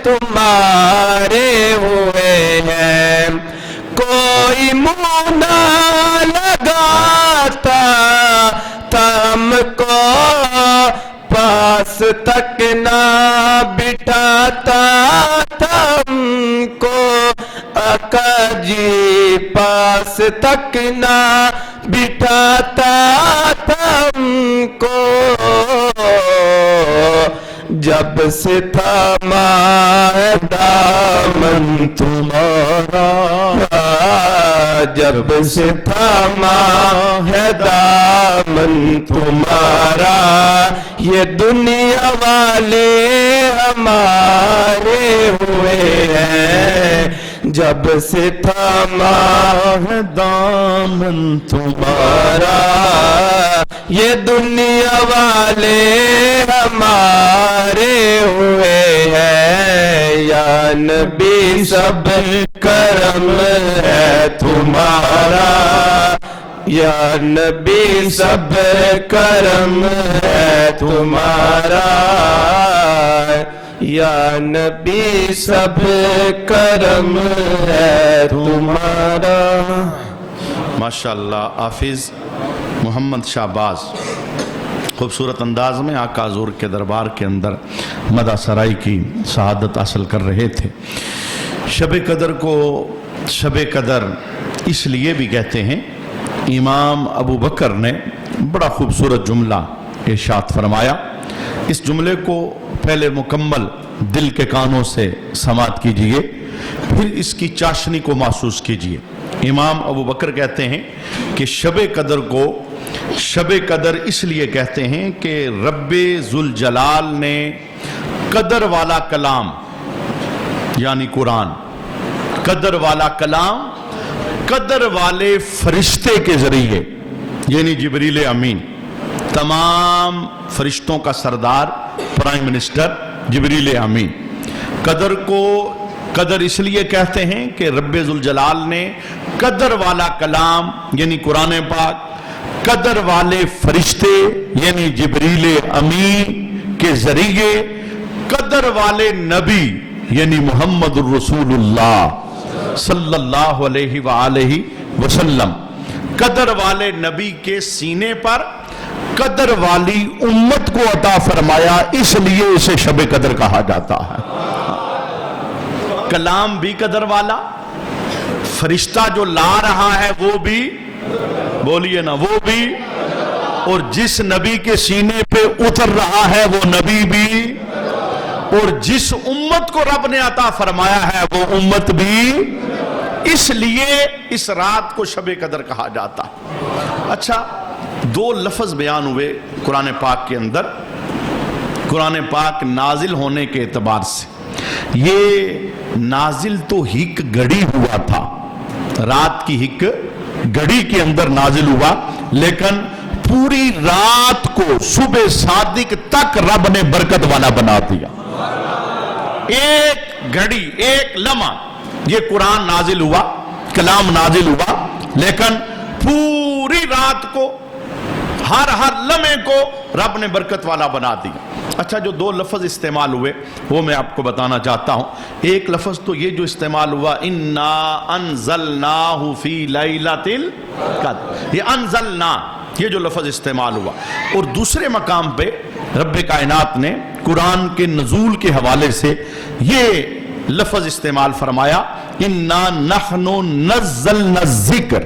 تمہارے ہوئے ہیں، کوئی منہ نہ لگاتا تم کو، پاس تک نہ بٹھاتا تم کو، آقا جی پاس تک نہ بٹھاتا تم کو، جب سے تھاما ہے دامن تمہارا، جب سے تھاما ہے دامن تمہارا، یہ دنیا والے ہمارے ہوئے ہیں، جب سے تھاما ہے دامن تمہارا، یہ دنیا والے ہمارے ہوئے ہیں، یا نبی سب کرم ہے تمہارا، یا نبی سب کرم ہے تمہارا، یا نبی سب کرم ہے تمہارا۔ ماشاءاللہ حافظ محمد شہباز خوبصورت انداز میں آقا حضور کے دربار کے اندر مدح سرائی کی سعادت حاصل کر رہے تھے۔ شب قدر کو شب قدر اس لیے بھی کہتے ہیں، امام ابو بکر نے بڑا خوبصورت جملہ ارشاد فرمایا، اس جملے کو پہلے مکمل دل کے کانوں سے سماعت کیجئے، پھر اس کی چاشنی کو محسوس کیجئے۔ امام ابو بکر کہتے ہیں کہ شب قدر کو شب قدر اس لیے کہتے ہیں کہ رب ذوالجلال نے قدر والا کلام یعنی قرآن، قدر والا کلام قدر والے فرشتے کے ذریعے یعنی جبریل امین، تمام فرشتوں کا سردار پرائم منسٹر جبریل امین، قدر کو قدر اس لیے کہتے ہیں کہ رب ذوالجلال نے قدر والا کلام یعنی قرآن پاک، قدر والے فرشتے یعنی جبریل امین کے ذریعے، قدر والے نبی یعنی محمد الرسول اللہ صلی اللہ علیہ وآلہ وسلم، قدر والے نبی کے سینے پر قدر والی امت کو عطا فرمایا، اس لیے اسے شب قدر کہا جاتا ہے۔ کلام بھی قدر والا، فرشتہ جو لا رہا ہے وہ بھی، بولیے نا، وہ بھی، اور جس نبی کے سینے پہ اتر رہا ہے وہ نبی بھی، اور جس امت کو رب نے عطا فرمایا ہے وہ امت بھی، اس لیے اس رات کو شب قدر کہا جاتا ہے۔ اچھا، دو لفظ بیان ہوئے قرآن پاک کے اندر، قرآن پاک نازل ہونے کے اعتبار سے، یہ نازل تو ہک گھڑی ہوا تھا، رات کی ہک گھڑی کے اندر نازل ہوا، لیکن پوری رات کو صبح صادق تک رب نے برکت والا بنا دیا۔ ایک گھڑی، ایک لمحہ یہ قرآن نازل ہوا، کلام نازل ہوا، لیکن پوری رات کو، ہر لمحے کو رب نے برکت والا بنا دیا۔ اچھا، جو دو لفظ استعمال ہوئے وہ میں آپ کو بتانا چاہتا ہوں۔ ایک لفظ تو یہ جو استعمال ہوا، اِنَّا أَنزَلْنَاهُ فِي لَيْلَةِ الْقَدْرِ، یہ انزلنا، یہ جو لفظ استعمال ہوا، اور دوسرے مقام پہ رب کائنات نے قرآن کے نزول کے حوالے سے یہ لفظ استعمال فرمایا، اِنَّا نَحْنُ نَزَّلْنَا الذِّكْرَ،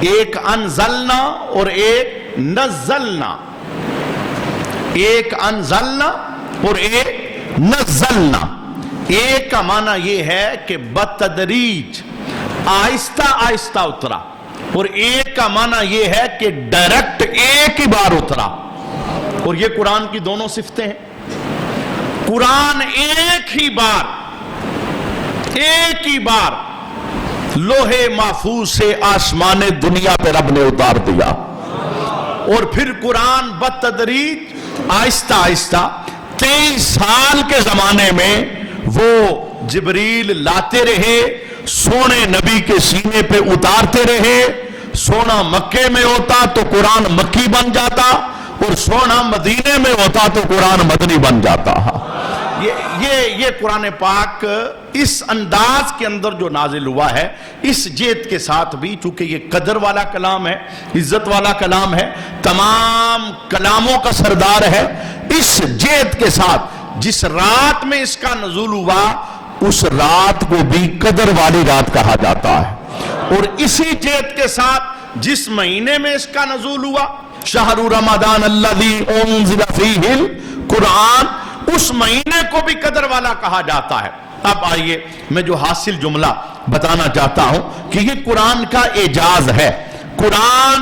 ایک انزلنا اور ایک نزلنا، ایک انزلنا اور ایک نزلنا۔ ایک کا معنی یہ ہے کہ بتدریج، آہستہ آہستہ اترا، اور ایک کا معنی یہ ہے کہ ڈائریکٹ ایک ہی بار اترا، اور یہ قرآن کی دونوں صفتیں ہیں۔ قرآن ایک ہی بار لوح محفوظ سے آسمان دنیا پہ رب نے اتار دیا، اور پھر قرآن بتدریج آہستہ آہستہ 23 سال کے زمانے میں وہ جبریل لاتے رہے، سونے نبی کے سینے پہ اتارتے رہے۔ سونا مکے میں ہوتا تو قرآن مکی بن جاتا، اور سونا مدینے میں ہوتا تو قرآن مدنی بن جاتا۔ یہ قرآن پاک اس انداز کے اندر جو نازل ہوا ہے، اس جیت کے ساتھ بھی، چونکہ یہ قدر والا کلام ہے، عزت والا کلام ہے، تمام کلاموں کا سردار ہے، اس جیت کے ساتھ جس رات میں اس کا نزول ہوا اس رات کو بھی قدر والی رات کہا جاتا ہے، اور اسی جیت کے ساتھ جس مہینے میں اس کا نزول ہوا، شہر رمضان الذی انزل فیہ القرآن، اس مہینے کو بھی قدر والا کہا جاتا ہے۔ اب آئیے میں جو حاصل جملہ بتانا چاہتا ہوں کہ یہ قرآن کا اعجاز ہے۔ قرآن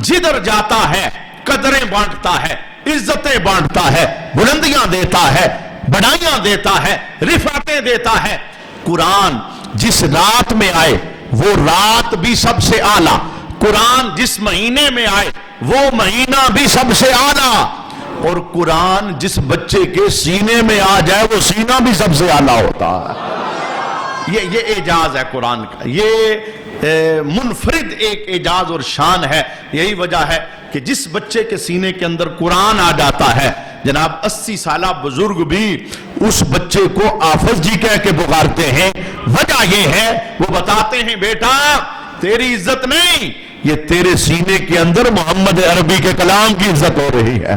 جدھر جاتا ہے قدریں بانٹتا ہے، عزتیں بانٹتا ہے، بلندیاں دیتا ہے، بڑائیاں دیتا ہے، رفعتیں دیتا ہے۔ قرآن جس رات میں آئے وہ رات بھی سب سے اعلیٰ، قرآن جس مہینے میں آئے وہ مہینہ بھی سب سے اعلیٰ، اور قرآن جس بچے کے سینے میں آ جائے وہ سینہ بھی سب سے اعلیٰ ہوتا ہے۔ یہ اعجاز ہے قرآن کا، یہ منفرد ایک اعجاز اور شان ہے۔ یہی وجہ ہے کہ جس بچے کے سینے کے اندر قرآن آ جاتا ہے، جناب 80 سالہ بزرگ بھی اس بچے کو حافظ جی کہہ کے پکارتے ہیں۔ وجہ یہ ہے، وہ بتاتے ہیں بیٹا تیری عزت نہیں، یہ تیرے سینے کے اندر محمد عربی کے کلام کی عزت ہو رہی ہے۔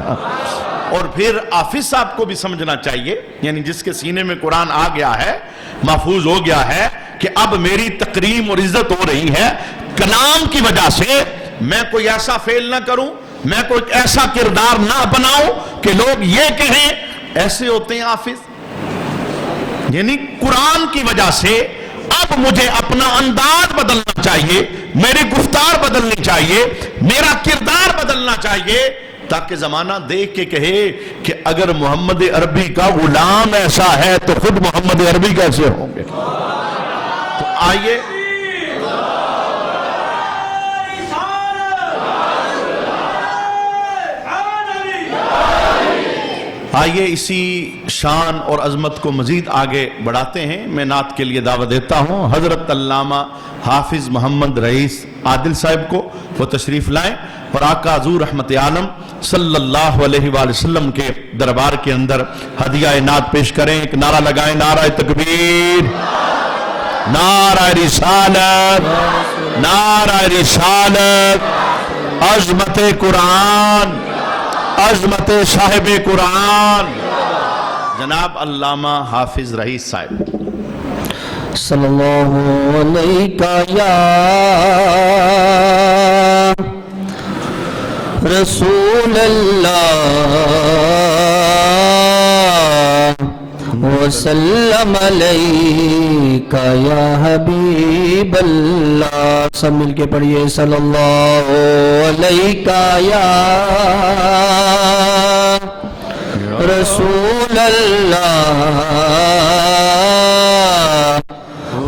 اور پھر حافظ صاحب کو بھی سمجھنا چاہیے، یعنی جس کے سینے میں قرآن آ گیا ہے، محفوظ ہو گیا ہے کہ اب میری تکریم اور عزت ہو رہی ہے کلام کی وجہ سے، میں کوئی ایسا فعل نہ کروں، میں کوئی ایسا کردار نہ بناؤں کہ لوگ یہ کہیں ایسے ہوتے ہیں حافظ۔ یعنی قرآن کی وجہ سے اب مجھے اپنا انداز بدلنا چاہیے، میری گفتار بدلنی چاہیے، میرا کردار بدلنا چاہیے، تاکہ زمانہ دیکھ کے کہے کہ اگر محمد عربی کا غلام ایسا ہے تو خود محمد عربی کیسے ہوں گے۔ تو آئیے آئیے اسی شان اور عظمت کو مزید آگے بڑھاتے ہیں۔ میں نعت کے لیے دعوت دیتا ہوں حضرت علامہ حافظ محمد رئیس عادل صاحب کو، وہ تشریف لائیں اور آقا حضور رحمت عالم صلی اللہ علیہ وآلہ وسلم کے دربار کے اندر ہدیہ نعت پیش کریں۔ ایک نعرہ لگائیں، نعرہ تکبیر، نعرہ رسالت، نعرہ رسالت، عظمت قرآن، عظمت صاحب قرآن جناب علامہ حافظ رئیس صاحب۔ صلی اللہ علیہ یا رسول اللہ وسلم علیکہ یا حبیب اللہ۔ سب مل کے پڑھیے صلی اللہ علیکہ یا رسول اللہ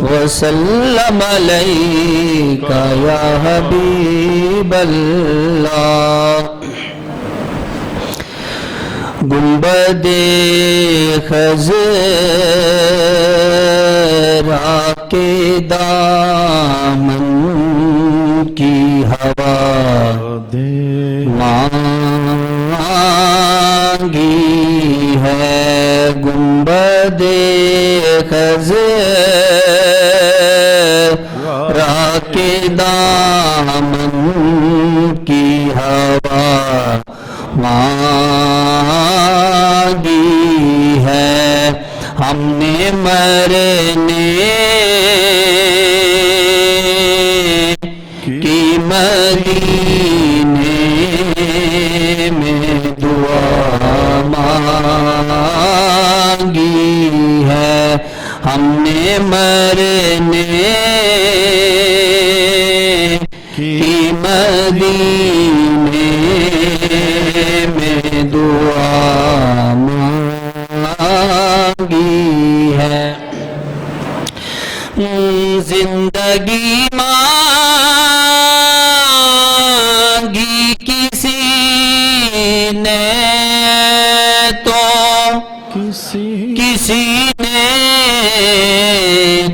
وسلم علیکہ یا حبیب اللہ۔ گنبد خضرا کے دامن کی ہوا مانگی ہے، گنبد خضرا کے دامن کی ہوا مانگی ہے، ہم نے مرنے کی مدینے میں دعا مانگی ہے، ہم نے مرنے کی مدینے میں دعا مانگی ہے، زندگی مانگی کسی نے تو کسی نے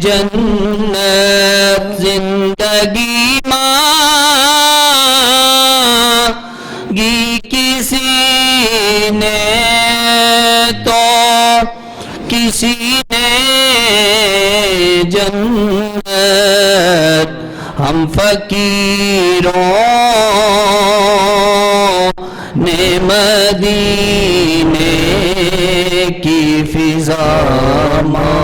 جنت، زندگی مانگی کسی نے تو کسی نے جنت ہم فقیروں نے مدینے کی فضا مانگی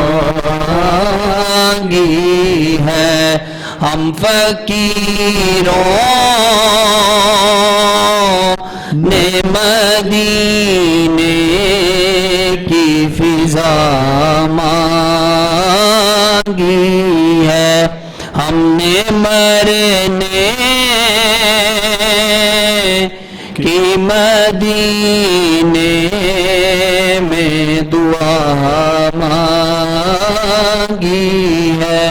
ہے ہم فقیروں نے مدینے کی فضا مانگی ہے ہم نے مرنے کی مدینے میں دعا مانگی ہے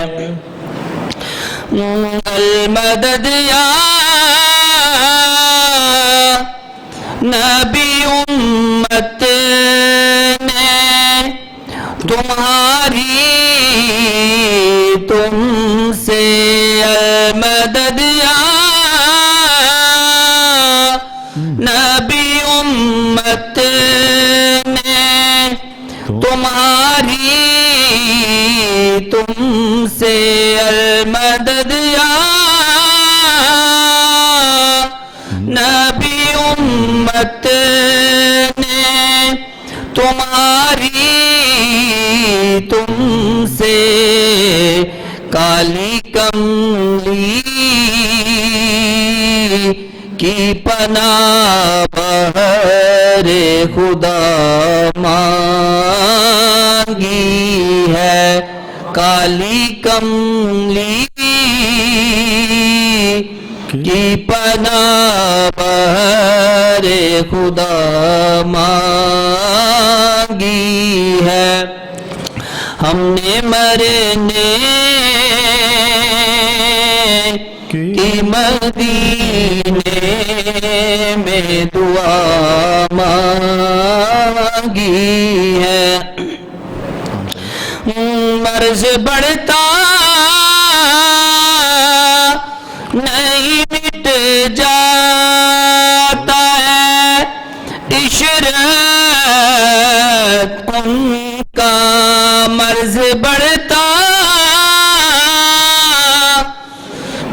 المدد یا نبی امت نے تمہاری تم سے المدد یا نبی امت نے تمہاری تم سے المدد یا نبی امت نے تمہاری تم سے کالی کملی کی پناہ بہر خدا مانگی ہے کالی کملی کی پناہ بہر خدا مانگی ہے ہم نے مرنے کی مدینے میں دعا مانگی ہے مرض بڑھتا نہیں مٹ جاتا ہے عشرت ان کا مرض بڑھتا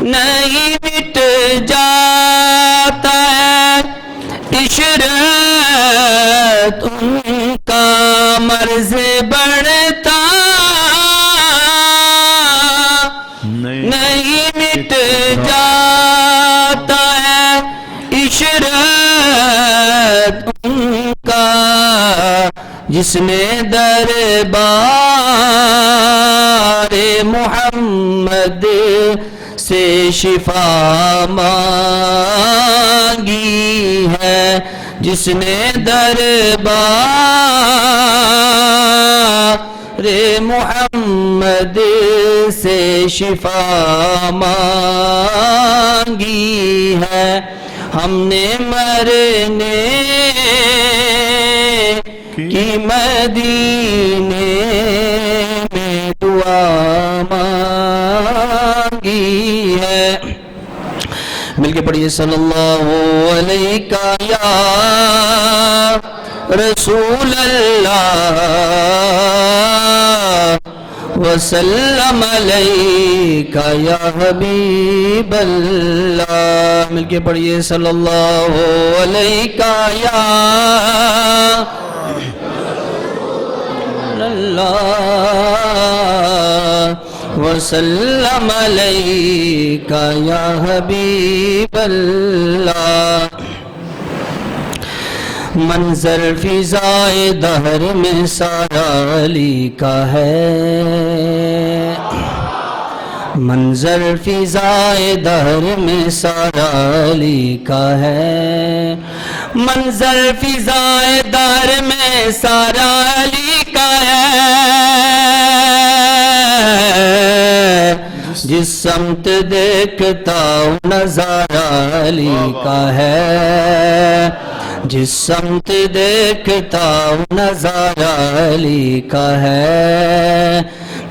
نہیں مٹ جاتا ہے عشرت ان کا مرض بڑھتا نہیں مٹ جاتا ہے عشرت ان کا جس نے دربار محمد سے شفا مانگی ہے جس نے دربار محمد سے شفا مانگی ہے ہم نے مرنے کی مدینے میں دعا مانگی ہے مل کے پڑھیے صلی اللہ علیہ یا رسول اللہ وسلم علیک یا حبیب اللہ مل کے پڑھیے صلی اللہ علیہ یا اللہ وسلم علیک یا حبیب اللہ منظر فضائے دہر میں سارا علی کا ہے منظر فضائے دہر میں سارا علی کا ہے منظر فضائے دہر میں سارا علی کا ہے جس سمت دیکھتا ہوں نظارہ علی کا ہے جس سمت دیکھتا ہوں نظارہ علی کا ہے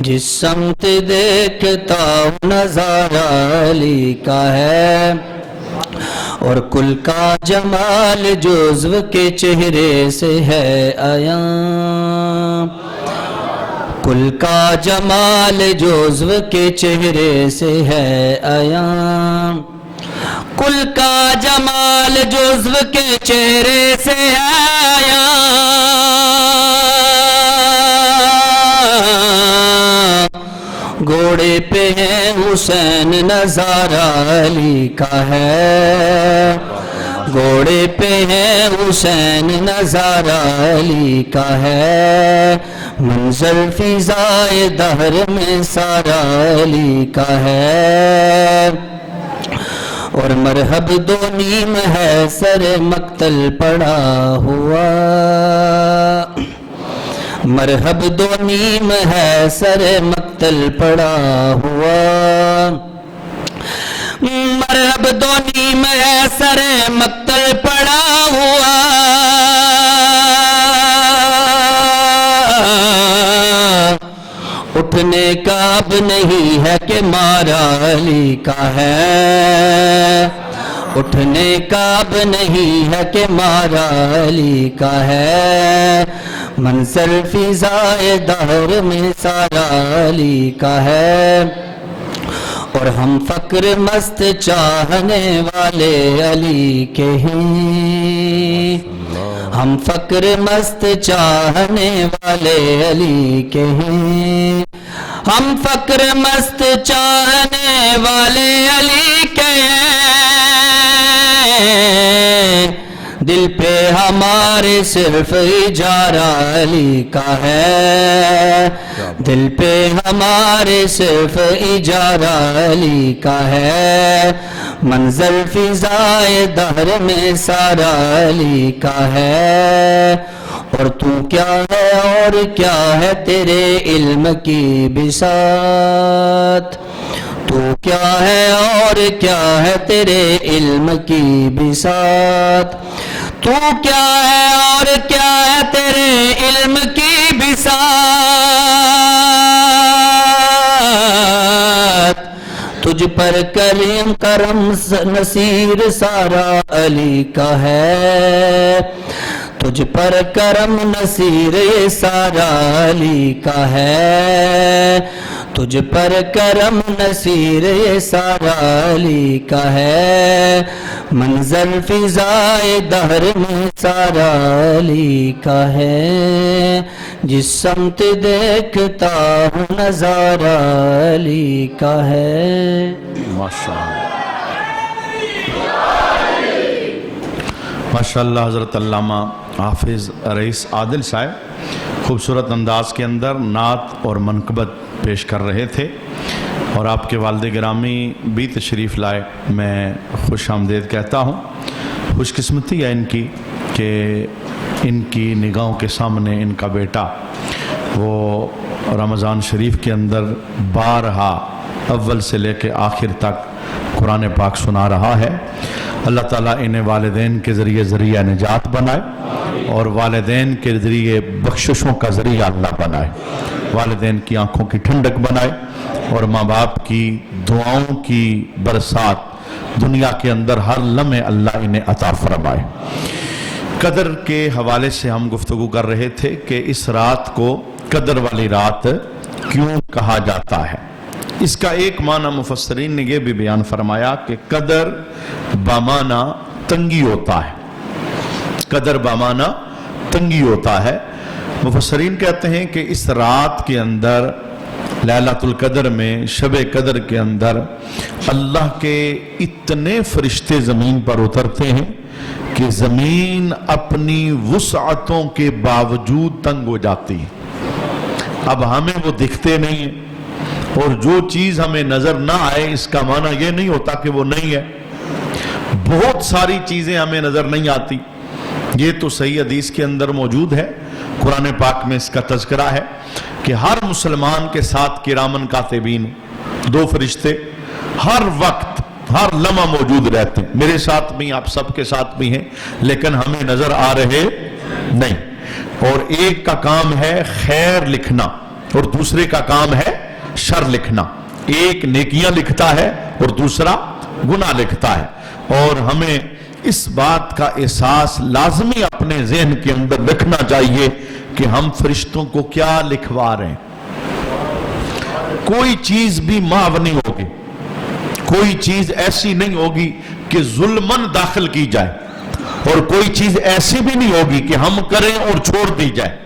جس سمت دیکھتا ہوں نظارہ علی کا ہے اور کل کا جمال جو عضو کے چہرے سے ہے عیاں کل کا جمال جو عضو کے چہرے سے ہے عیاں، کل کا جمال جو عضو کے چہرے سے ہے عیاں، گھوڑے پہ ہے حسین نظارہ علی کا ہے، گھوڑے پہ ہے حسین نظارہ علی کا ہے، منظر فضائے دہر میں سارا علی کا ہے، اور مرحب دو نیم ہے سر مقتل پڑا ہوا، مرحب دو نیم ہے سر مقتل پڑا ہوا، مرحب دو نیم ہے سر مقتل پڑا ہوا، اٹھنے کا اب نہیں ہے کہ مارا علی کا ہے، اٹھنے کا اب نہیں ہے کہ مارا علی کا ہے، منظر فضائے دہر میں سارا علی کا ہے، اور ہم فقر مست چاہنے والے علی کے ہیں، ہم فقر مست چاہنے والے علی کے ہیں، ہم فقر مست چاہنے والے علی کے ہیں، دل پہ ہمارے صرف اجارہ علی کا ہے، دل پہ ہمارے صرف اجارہ علی کا ہے، منظر فضائے دہر میں سارا علی کا ہے، اور تو کیا ہے اور کیا ہے تیرے علم کی بساط، تو کیا ہے اور کیا ہے تیرے علم کی بساط، تو کیا ہے اور کیا ہے تیرے علم کی بساط، تجھ پر کرم نصیر سارا علی کا ہے، تجھ پر کرم نصیر سارا علی کا ہے، تجھ پر کرم نصیر سارا علی کا ہے، منظر فضائے دہر میں سارا علی کا ہے، جس سمت دیکھتا ہوں نظارہ علی کا ہے۔ ماشاءاللہ حضرت علامہ حافظ رئیس عادل صاحب خوبصورت انداز کے اندر نعت اور منقبت پیش کر رہے تھے، اور آپ کے والد گرامی بھی تشریف لائے، میں خوش آمدید کہتا ہوں۔ خوش قسمتی ہے ان کی کہ ان کی نگاہوں کے سامنے ان کا بیٹا وہ رمضان شریف کے اندر بارہا اول سے لے کے آخر تک قرآن پاک سنا رہا ہے۔ اللہ تعالیٰ انہیں والدین کے ذریعے ذریعہ نجات بنائے، اور والدین کے ذریعے بخششوں کا ذریعہ اللہ بنائے، والدین کی آنکھوں کی ٹھنڈک بنائے، اور ماں باپ کی دعاؤں کی برسات دنیا کے اندر ہر لمحے اللہ انہیں عطا فرمائے۔ قدر کے حوالے سے ہم گفتگو کر رہے تھے کہ اس رات کو قدر والی رات کیوں کہا جاتا ہے۔ اس کا ایک معنی مفسرین نے یہ بھی بیان فرمایا کہ قدر بامانہ تنگی ہوتا ہے، قدر بامانہ تنگی ہوتا ہے۔ مفسرین کہتے ہیں کہ اس رات کے اندر لیلۃ القدر میں، شب قدر کے اندر اللہ کے اتنے فرشتے زمین پر اترتے ہیں کہ زمین اپنی وسعتوں کے باوجود تنگ ہو جاتی ہے۔ اب ہمیں وہ دکھتے نہیں ہیں، اور جو چیز ہمیں نظر نہ آئے اس کا معنی یہ نہیں ہوتا کہ وہ نہیں ہے۔ بہت ساری چیزیں ہمیں نظر نہیں آتی، یہ تو صحیح حدیث کے اندر موجود ہے، قرآن پاک میں اس کا تذکرہ ہے کہ ہر مسلمان کے ساتھ کرامن کاتبین، دو فرشتے ہر وقت ہر لمحہ موجود رہتے ہیں، میرے ساتھ بھی، آپ سب کے ساتھ بھی ہیں، لیکن ہمیں نظر آ رہے نہیں۔ اور ایک کا کام ہے خیر لکھنا اور دوسرے کا کام ہے شر لکھنا، ایک نیکیاں لکھتا ہے اور دوسرا گناہ لکھتا ہے، اور ہمیں اس بات کا احساس لازمی اپنے ذہن کے اندر رکھنا چاہیے کہ ہم فرشتوں کو کیا لکھوا رہے ہیں۔ کوئی چیز بھی معاف نہیں ہوگی، کوئی چیز ایسی نہیں ہوگی کہ ظلمن داخل کی جائے، اور کوئی چیز ایسی بھی نہیں ہوگی کہ ہم کریں اور چھوڑ دی جائے۔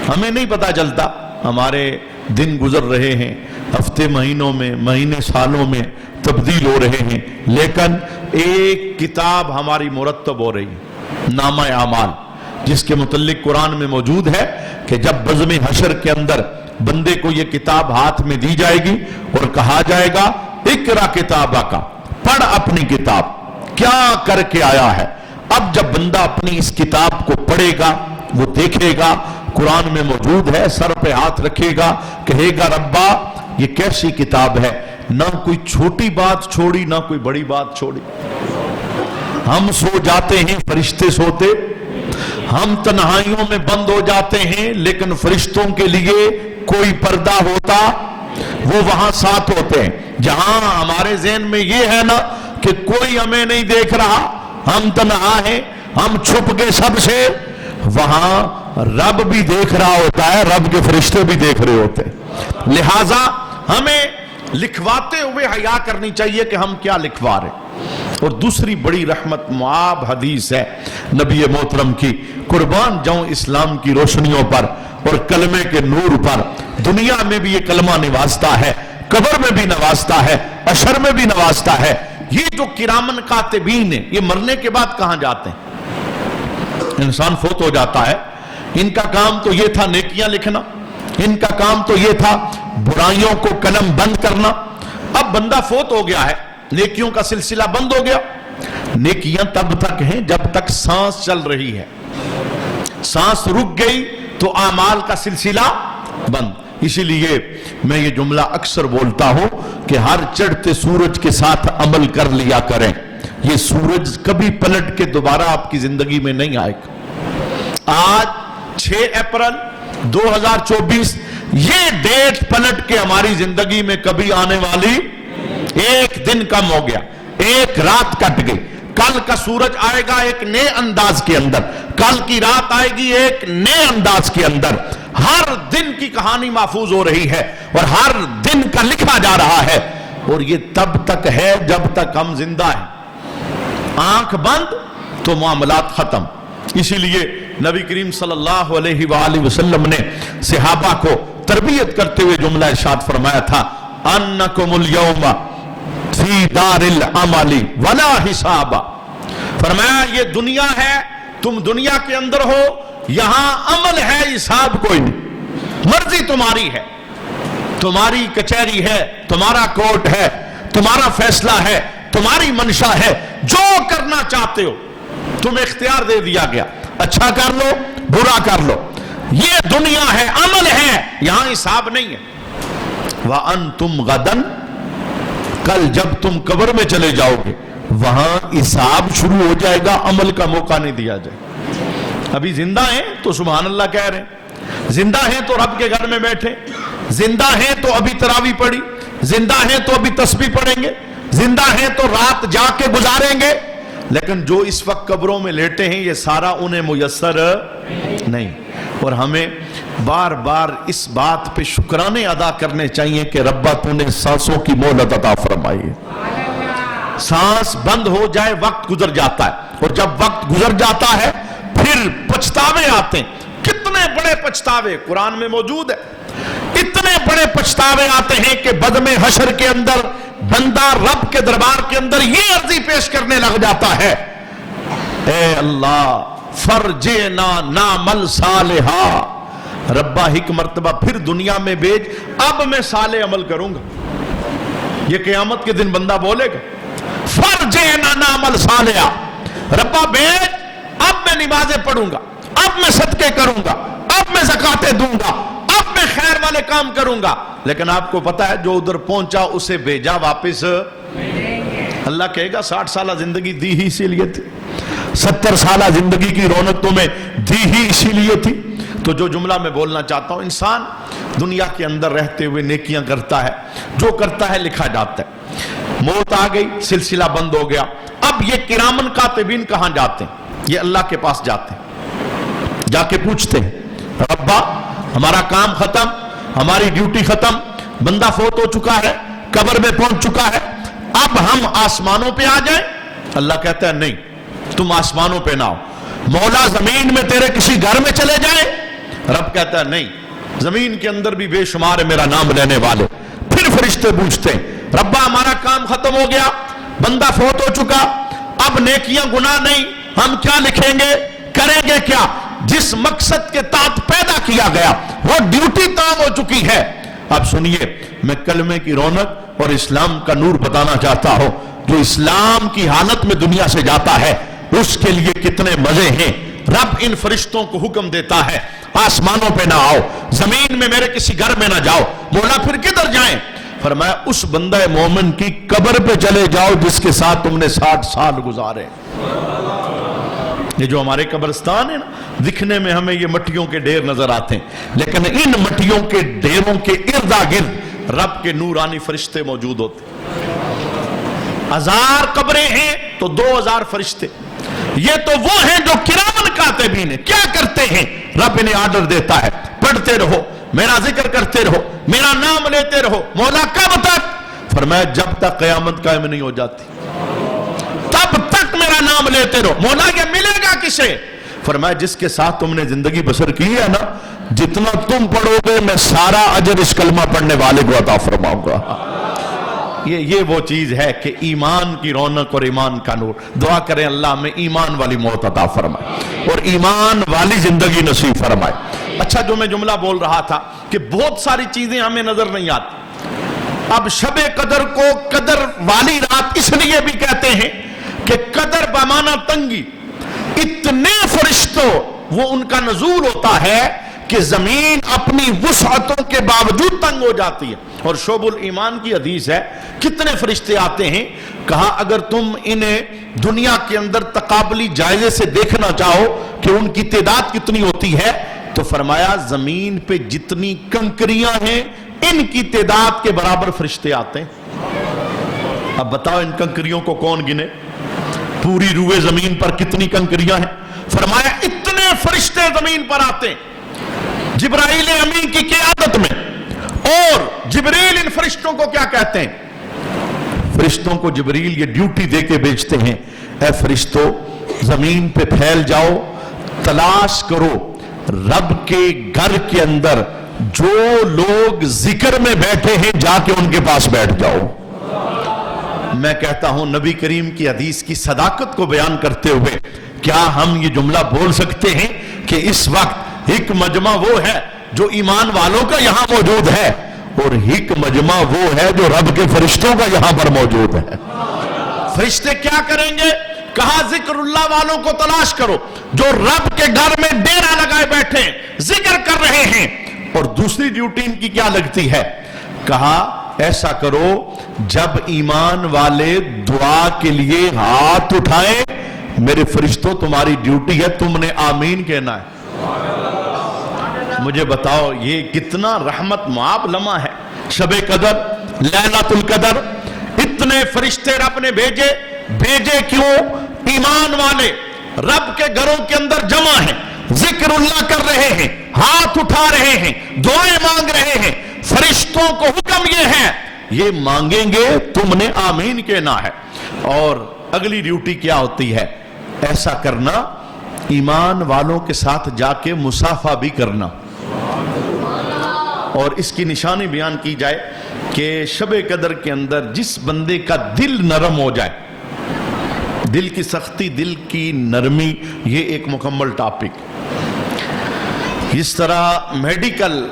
ہمیں نہیں پتا چلتا، ہمارے دن گزر رہے ہیں، ہفتے مہینوں میں، مہینے سالوں میں تبدیل ہو رہے ہیں، لیکن ایک کتاب ہماری مرتب ہو رہی ہے، نامہ اعمال، جس کے متعلق قرآن میں موجود ہے کہ جب بزم حشر کے اندر بندے کو یہ کتاب ہاتھ میں دی جائے گی اور کہا جائے گا اقرا کتابہ کا، پڑھ اپنی کتاب کیا کر کے آیا ہے۔ اب جب بندہ اپنی اس کتاب کو پڑھے گا، وہ دیکھے گا، قرآن میں موجود ہے، سر پہ ہاتھ رکھے گا، کہے گا ربا یہ کیسی کتاب ہے، نہ کوئی چھوٹی بات چھوڑی نہ کوئی بڑی بات چھوڑی۔ ہم سو جاتے ہیں، فرشتے سوتے، ہم تنہائیوں میں بند ہو جاتے ہیں، لیکن فرشتوں کے لیے کوئی پردہ ہوتا، وہ وہاں ساتھ ہوتے ہیں۔ جہاں ہمارے ذہن میں یہ ہے نا کہ کوئی ہمیں نہیں دیکھ رہا، ہم تنہا ہیں، ہم چھپ کے سب سے، وہاں رب بھی دیکھ رہا ہوتا ہے، رب کے فرشتے بھی دیکھ رہے ہوتے ہیں۔ لہٰذا ہمیں لکھواتے ہوئے حیا کرنی چاہیے کہ ہم کیا لکھوا رہے ہیں۔ اور دوسری بڑی رحمت معاب حدیث ہے نبی محترم کی، قربان جاؤں اسلام کی روشنیوں پر اور کلمے کے نور پر۔ دنیا میں بھی یہ کلمہ نوازتا ہے، قبر میں بھی نوازتا ہے، عشر میں بھی نوازتا ہے۔ یہ جو کرامن کاتبین ہیں، یہ مرنے کے بعد کہاں جاتے ہیں؟ انسان فوت ہو جاتا ہے، ان کا کام تو یہ تھا نیکیاں لکھنا، ان کا کام تو یہ تھا برائیوں کو قلم بند کرنا۔ اب بندہ فوت ہو گیا ہے، نیکیوں کا سلسلہ بند ہو گیا۔ نیکیاں تب تک ہیں جب تک سانس چل رہی ہے، سانس رک گئی تو اعمال کا سلسلہ بند۔ اسی لیے میں یہ جملہ اکثر بولتا ہوں کہ ہر چڑھتے سورج کے ساتھ عمل کر لیا کریں، یہ سورج کبھی پلٹ کے دوبارہ آپ کی زندگی میں نہیں آئے گا۔ آج 6 اپریل 2024 یہ ڈیٹ پلٹ کے ہماری زندگی میں کبھی آنے والی، ایک دن کم ہو گیا، ایک رات کٹ گئی۔ کل کا سورج آئے گا ایک نئے انداز کے اندر، کل کی رات آئے گی ایک نئے انداز کے اندر۔ ہر دن کی کہانی محفوظ ہو رہی ہے اور ہر دن کا لکھا جا رہا ہے، اور یہ تب تک ہے جب تک ہم زندہ ہیں۔ آنکھ بند تو معاملات ختم۔ اسی لیے نبی کریم صلی اللہ علیہ وآلہ وسلم نے صحابہ کو تربیت کرتے ہوئے جملہ ارشاد فرمایا تھا، انکم اليوم فی دار العمل ولا حساب۔ فرمایا یہ دنیا ہے، تم دنیا کے اندر ہو، یہاں عمل ہے، حساب کوئی نہیں، مرضی تمہاری ہے، تمہاری کچہری ہے، تمہارا کورٹ ہے، تمہارا فیصلہ ہے، تمہاری منشا ہے، جو کرنا چاہتے ہو تمہیں اختیار دے دیا گیا، اچھا کر لو برا کر لو، یہ دنیا ہے، عمل ہے، یہاں حساب نہیں ہے۔ وَأَنْتُمْ غَدًا، کل جب تم قبر میں چلے جاؤ گے وہاں حساب شروع ہو جائے گا، عمل کا موقع نہیں دیا جائے۔ ابھی زندہ ہیں تو سبحان اللہ کہہ رہے ہیں، زندہ ہیں تو رب کے گھر میں بیٹھے، زندہ ہیں تو ابھی تراویح پڑھی، زندہ ہیں تو ابھی تسبیح پڑھیں گے، زندہ ہیں تو رات جا کے گزاریں گے، لیکن جو اس وقت قبروں میں لیٹے ہیں یہ سارا انہیں میسر نہیں۔ اور ہمیں بار بار اس بات پہ شکرانے ادا کرنے چاہیے کہ ربا تو نے سانسوں کی مہلت عطا فرمائی ہے۔ سانس بند ہو جائے وقت گزر جاتا ہے، اور جب وقت گزر جاتا ہے پھر پچھتاوے آتے ہیں۔ کتنے بڑے پچھتاوے قرآن میں موجود ہے، اتنے بڑے پچھتاوے آتے ہیں کہ بدم حشر کے اندر بندہ رب کے دربار کے اندر یہ عرضی پیش کرنے لگ جاتا ہے، اے اللہ فرجنا نعمل صالحا، ربا ایک مرتبہ پھر دنیا میں بھیج، اب میں صالح عمل کروں گا۔ یہ قیامت کے دن بندہ بولے گا فرجنا نعمل صالحا، ربا بھیج، اب میں نمازیں پڑھوں گا، اب میں صدقے کروں گا، اب میں زکاتیں دوں گا، اب میں خیر والے کام کروں گا۔ لیکن آپ کو پتا ہے جو ادھر پہنچا اسے بھیجا واپس، اللہ کہے گا 60 سالہ زندگی دی ہی اسی لیے تھی، 70 سالہ زندگی کی رونق تمہیں دی ہی اسی لیے تھی۔ تو جو جملہ میں بولنا چاہتا ہوں، انسان دنیا کے اندر رہتے ہوئے نیکیاں کرتا ہے، جو کرتا ہے لکھا جاتا ہے۔ موت آ گئی، سلسلہ بند ہو گیا، اب یہ کرامن کاتبین کہاں جاتے ہیں؟ یہ اللہ کے پاس جاتے ہیں، جا کے پوچھتے ہیں ربا ہمارا کام ختم، ہماری ڈیوٹی ختم، بندہ فوت ہو چکا ہے, قبر میں پہنچ چکا ہے, اب ہم آسمانوں پہ آ جائیں؟ اللہ کہتا ہے نہیں, تم آسمانوں پہ نہ آؤ. مولا زمین میں تیرے کسی گھر میں چلے جائیں؟ رب کہتا ہے نہیں, زمین کے اندر بھی بے شمار ہے میرا نام لینے والے. پھر فرشتے پوچھتے ہیں ربا ہمارا کام ختم ہو گیا, بندہ فوت ہو چکا, اب نیکیاں گناہ نہیں, ہم کیا لکھیں گے, کریں گے کیا؟ جس مقصد کے تحت پیدا کیا گیا وہ ڈیوٹی تمام ہو چکی ہے. اب سنیے, میں کلمے کی رونق اور اسلام کا نور بتانا چاہتا ہوں. جو اسلام کی حالت میں دنیا سے جاتا ہے اس کے لیے کتنے مزے ہیں. رب ان فرشتوں کو حکم دیتا ہے آسمانوں پہ نہ آؤ, زمین میں میرے کسی گھر میں نہ جاؤ. مولا پھر کدھر جائیں؟ فرمایا اس بندہ مومن کی قبر پہ چلے جاؤ جس کے ساتھ تم نے 60 سال گزارے. یہ جو ہمارے قبرستان ہیں نا, دکھنے میں ہمیں یہ مٹیوں کے ڈھیر نظر آتے ہیں, لیکن ان مٹیوں کے ڈھیروں کے اردا گرد رب کے نورانی فرشتے موجود ہوتے ہیں. 1000 قبریں ہیں تو 2000 فرشتے. یہ تو وہ ہیں جو کرامن کاتبین ہیں, کیا کرتے ہیں؟ رب انہیں آرڈر دیتا ہے پڑھتے رہو, میرا ذکر کرتے رہو, میرا نام لیتے رہو. مولا کب تک؟ فرمایا جب تک قیامت قائم نہیں ہو جاتی تب تک میرا نام لیتے رہو. مولا یہ ملے گا کسے؟ فرمایا جس کے ساتھ تم نے زندگی بسر کی ہے نا, جتنا تم پڑھو گے میں سارا اجر اس کلمہ پڑھنے والے کو عطا فرماؤں گا. یہ وہ چیز ہے کہ ایمان کی رونق اور ایمان کا نور. دعا کریں اللہ میں ایمان والی موت عطا فرمائے اور ایمان والی زندگی نصیب فرمائے. اچھا, جو میں جملہ بول رہا تھا کہ بہت ساری چیزیں ہمیں نظر نہیں آتی. اب شب قدر کو قدر والی رات اس لیے بھی کہتے ہیں کہ قدر بمانا تنگی. اتنے فرشتوں وہ ان کا نزول ہوتا ہے کہ زمین اپنی وسعتوں کے باوجود تنگ ہو جاتی ہے. اور شعب الایمان کی حدیث ہے, کتنے فرشتے آتے ہیں. کہا اگر تم انہیں دنیا کے اندر تقابلی جائزے سے دیکھنا چاہو کہ ان کی تعداد کتنی ہوتی ہے, تو فرمایا زمین پہ جتنی کنکریاں ہیں ان کی تعداد کے برابر فرشتے آتے ہیں. اب بتاؤ ان کنکریوں کو کون گنے؟ پوری روئے زمین پر کتنی کنکریاں ہیں؟ فرمایا اتنے فرشتے زمین پر آتے ہیں جبرائیل امین کی قیادت میں. اور جبریل ان فرشتوں کو کیا کہتے ہیں؟ فرشتوں کو جبریل یہ ڈیوٹی دے کے بھیجتے ہیں, اے فرشتوں زمین پہ پھیل جاؤ, تلاش کرو رب کے گھر کے اندر جو لوگ ذکر میں بیٹھے ہیں, جا کے ان کے پاس بیٹھ جاؤ. میں کہتا ہوں نبی کریم کی حدیث کی صداقت کو بیان کرتے ہوئے کیا ہم یہ جملہ بول سکتے ہیں کہ اس وقت ایک مجمع وہ ہے جو ایمان والوں کا یہاں موجود ہے اور ایک مجمع وہ ہے جو رب کے فرشتوں کا یہاں پر موجود ہے. فرشتے کیا کریں گے؟ کہا ذکر اللہ والوں کو تلاش کرو جو رب کے گھر میں ڈیرا لگائے بیٹھے ذکر کر رہے ہیں. اور دوسری ڈیوٹی ان کی کیا لگتی ہے؟ کہا ایسا کرو جب ایمان والے دعا کے لیے ہاتھ اٹھائیں, میرے فرشتوں تمہاری ڈیوٹی ہے تم نے آمین کہنا ہے. مجھے بتاؤ یہ کتنا رحمت معاب لمحہ ہے. شب قدر, لیلۃ القدر, اتنے فرشتے رب نے بھیجے کیوں؟ ایمان والے رب کے گھروں کے اندر جمع ہیں, ذکر اللہ کر رہے ہیں, ہاتھ اٹھا رہے ہیں, دعائیں مانگ رہے ہیں. فرشتوں کو حکم یہ ہے یہ مانگیں گے تم نے آمین کہنا ہے. اور اگلی ڈیوٹی کیا ہوتی ہے؟ ایسا کرنا ایمان والوں کے ساتھ جا کے مصافحہ بھی کرنا. اور اس کی نشانی بیان کی جائے کہ شب قدر کے اندر جس بندے کا دل نرم ہو جائے, دل کی سختی, دل کی نرمی, یہ ایک مکمل ٹاپک. اس طرح میڈیکل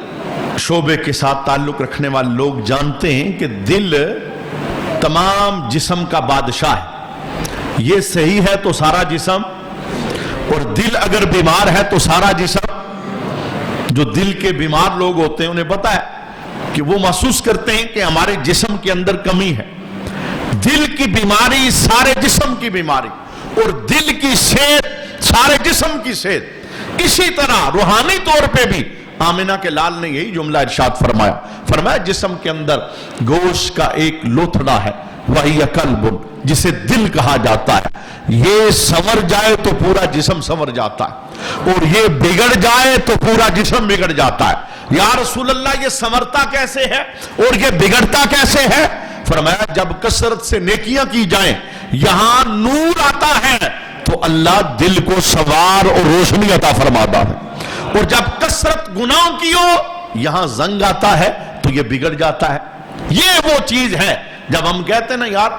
شعبے کے ساتھ تعلق رکھنے والے لوگ جانتے ہیں کہ دل تمام جسم کا بادشاہ ہے. یہ صحیح ہے تو سارا جسم, اور دل اگر بیمار ہے تو سارا جسم. جو دل کے بیمار لوگ ہوتے ہیں انہیں پتا ہے کہ وہ محسوس کرتے ہیں کہ ہمارے جسم کے اندر کمی ہے. دل کی بیماری سارے جسم کی بیماری, اور دل کی صحت سارے جسم کی صحت. اسی طرح روحانی طور پہ بھی آمنہ کے لال نے یہی جملہ ارشاد فرمایا جسم کے اندر گوشت کا ایک لوتھڑا ہے, وہی قلب, جسے دل کہا جاتا ہے. یہ سنور جائے تو پورا جسم سنور جاتا ہے, اور یہ بگڑ جائے تو پورا جسم بگڑ جاتا ہے. یا رسول اللہ یہ سنورتا کیسے ہے اور یہ بگڑتا کیسے ہے؟ فرمایا جب کثرت سے نیکیاں کی جائیں یہاں نور آتا ہے تو اللہ دل کو سوار اور روشنی عطا فرماتا ہے، اور جب کثرت گناہوں کی ہو یہاں زنگ آتا ہے تو یہ بگڑ جاتا ہے۔ یہ وہ چیز ہے جب ہم کہتے ہیں نا یار